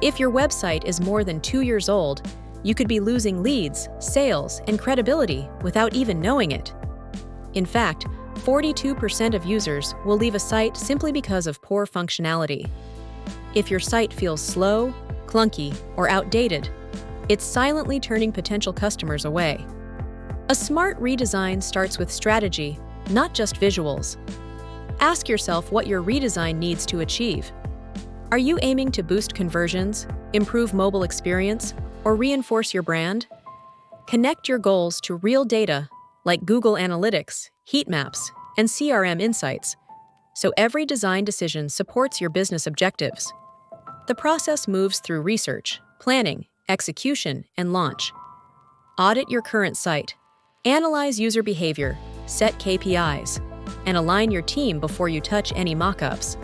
If your website is more than 2 years old, you could be losing leads, sales, and credibility without even knowing it. In fact, 42% of users will leave a site simply because of poor functionality. If your site feels slow, clunky, or outdated, it's silently turning potential customers away. A smart redesign starts with strategy, not just visuals. Ask yourself what your redesign needs to achieve. Are you aiming to boost conversions, improve mobile experience, or reinforce your brand? Connect your goals to real data like Google Analytics, heat maps, and CRM insights, so every design decision supports your business objectives. The process moves through research, planning, execution, and launch. Audit your current site, analyze user behavior, set KPIs, and align your team before you touch any mock-ups.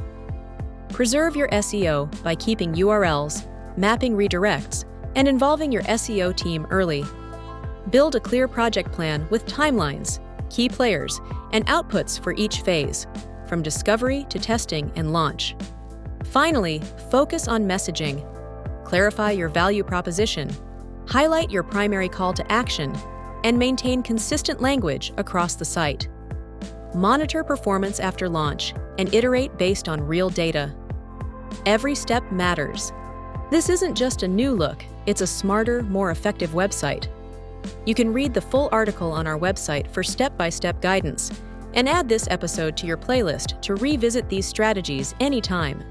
Preserve your SEO by keeping URLs, mapping redirects, and involving your SEO team early. Build a clear project plan with timelines, key players, and outputs for each phase, from discovery to testing and launch. Finally, focus on messaging. Clarify your value proposition, highlight your primary call to action, and maintain consistent language across the site. Monitor performance after launch and iterate based on real data. Every step matters. This isn't just a new look, it's a smarter, more effective website. You can read the full article on our website for step-by-step guidance, and add this episode to your playlist to revisit these strategies anytime.